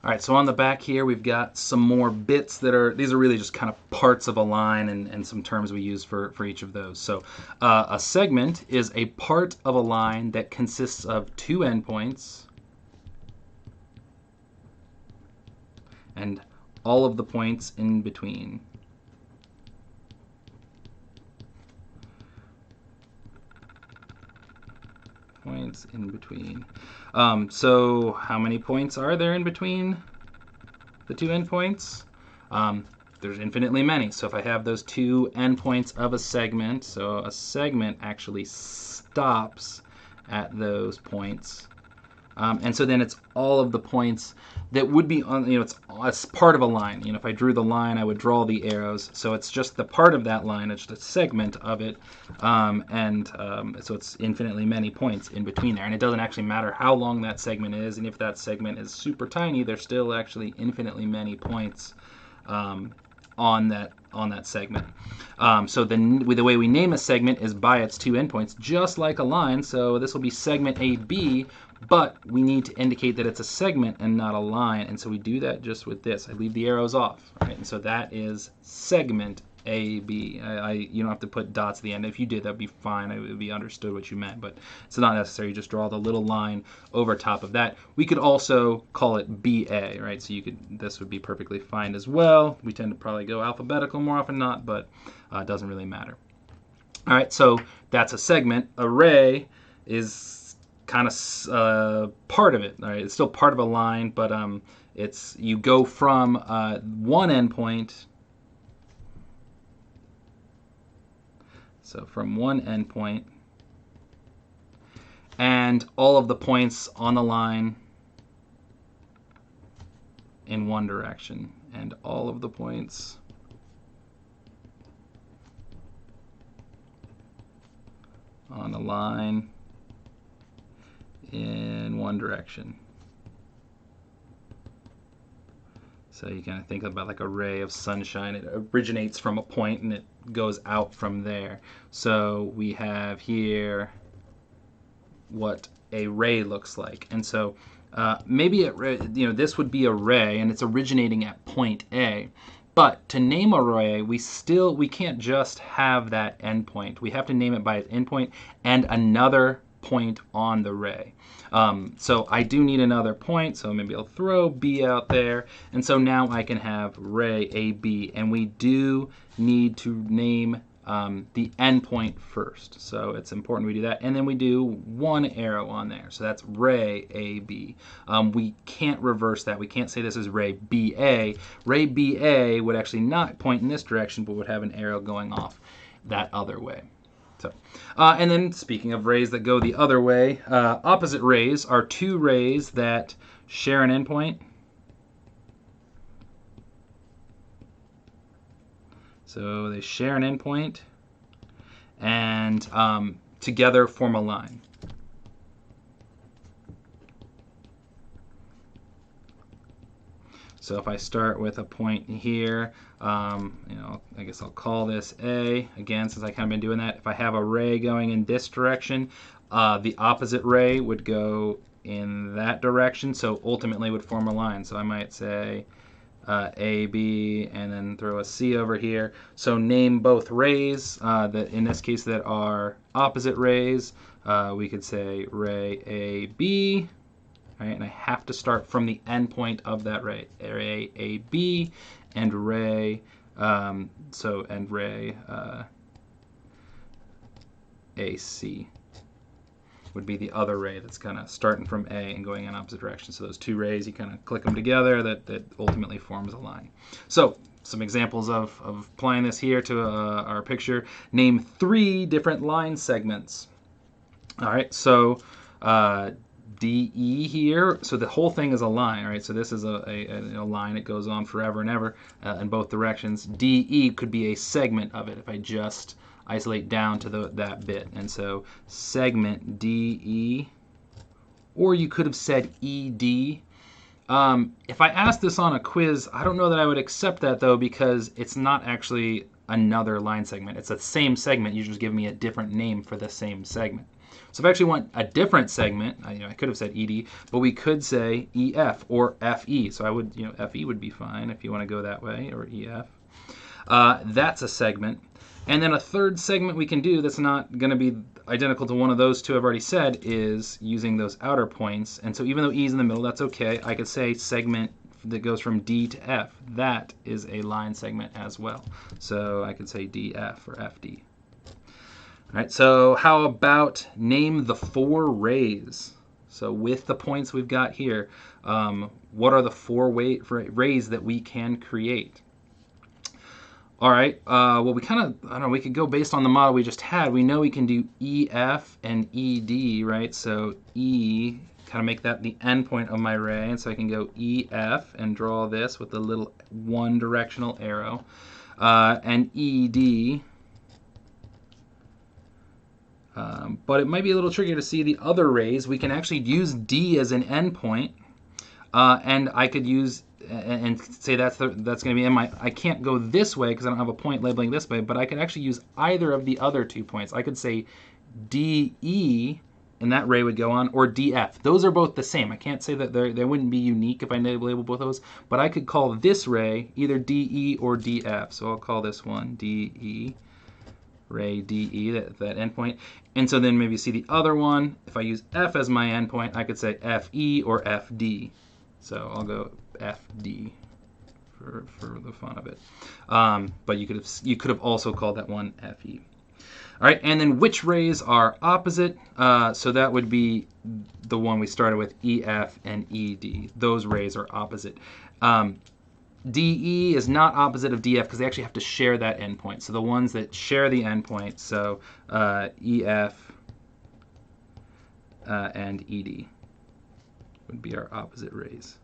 All right, so on the back here, we've got some more bits these are really just kind of parts of a line and some terms we use for each of those. So a segment is a part of a line that consists of two endpoints and all of the points in between. Points in between. So how many points are there in between the two endpoints? There's infinitely many. So if I have those two endpoints of a segment, so a segment actually stops at those points. And so then it's all of the points that would be on, it's part of a line. If I drew the line, I would draw the arrows. So it's just the part of that line, it's just a segment of it. So it's infinitely many points in between there. And it doesn't actually matter how long that segment is. And if that segment is super tiny, there's still actually infinitely many points on that segment. So the way we name a segment is by its two endpoints, just like a line. So this will be segment AB, but we need to indicate that it's a segment and not a line. And so we do that just with this. I leave the arrows off, right? And so that is segment AB. You don't have to put dots at the end. If you did, that'd be fine. It would be understood what you meant, but it's not necessary. You just draw the little line over top of that. We could also call it BA, right? So this would be perfectly fine as well. We tend to probably go alphabetical more often than not, but it doesn't really matter. All right, so that's a segment. Array is kind of part of it. All right, it's still part of a line, but you go from one endpoint. So from one endpoint, and all of the points on the line in one direction, and all of the points on the line in one direction. So you kind of think about like a ray of sunshine. It originates from a point and it goes out from there. So we have here what a ray looks like. And so maybe this would be a ray and it's originating at point A. But to name a ray, we can't just have that endpoint. We have to name it by its endpoint and another point on the ray. So I do need another point, so maybe I'll throw B out there. And so now I can have ray AB, and we do need to name the endpoint first. So it's important we do that. And then we do one arrow on there. So that's ray AB. We can't reverse that. We can't say this is ray BA. Ray BA would actually not point in this direction, but would have an arrow going off that other way. So, and then speaking of rays that go the other way, opposite rays are two rays that share an endpoint. So they share an endpoint and together form a line. So if I start with a point here, I guess I'll call this A. Again, since I kind of been doing that, if I have a ray going in this direction, the opposite ray would go in that direction, so ultimately would form a line. So I might say A, B, and then throw a C over here. So name both rays, that in this case that are opposite rays. We could say ray A, B. Right, and I have to start from the endpoint of that ray, ray AB, and ray, ray AC would be the other ray that's kind of starting from A and going in opposite directions. So those two rays, you kind of click them together, that ultimately forms a line. So some examples of applying this here to our picture. Name 3 different line segments. All right, so DE here, so the whole thing is a line, right? So this is a line that goes on forever and ever in both directions. DE could be a segment of it if I just isolate down to that bit. And so segment DE, or you could have said ED. If I asked this on a quiz, I don't know that I would accept that though, because it's not actually another line segment. It's the same segment. You just give me a different name for the same segment. So if I actually want a different segment, I could have said ED, but we could say EF or FE. So I would, FE would be fine if you want to go that way, or EF. That's a segment. And then a third segment we can do that's not going to be identical to one of those two I've already said is using those outer points. And so even though E is in the middle, that's okay. I could say segment that goes from D to F. That is a line segment as well. So I could say DF or FD. All right, so how about name the 4 rays? So with the points we've got here, what are the 4 rays that we can create? All right, well, we kind of, I don't know, we could go based on the model we just had. We know we can do EF and ED, right? So E, kind of make that the endpoint of my ray. And so I can go EF and draw this with a little one directional arrow. And ED. But it might be a little trickier to see the other rays. We can actually use D as an endpoint. And I could use and say that's going to be in my, I can't go this way because I don't have a point labeling this way, but I could actually use either of the other 2 points. I could say DE, and that ray would go on, or DF. Those are both the same. I can't say that they wouldn't be unique if I label both of those, but I could call this ray either DE or DF. So I'll call this one DE, ray DE, that endpoint. And so then maybe see the other one. If I use F as my endpoint, I could say FE or FD. So I'll go FD for the fun of it. But you could have also called that one FE. All right, and then which rays are opposite? So that would be the one we started with, EF and ED. Those rays are opposite. DE is not opposite of DF because they actually have to share that endpoint. So the ones that share the endpoint, so EF and ED would be our opposite rays.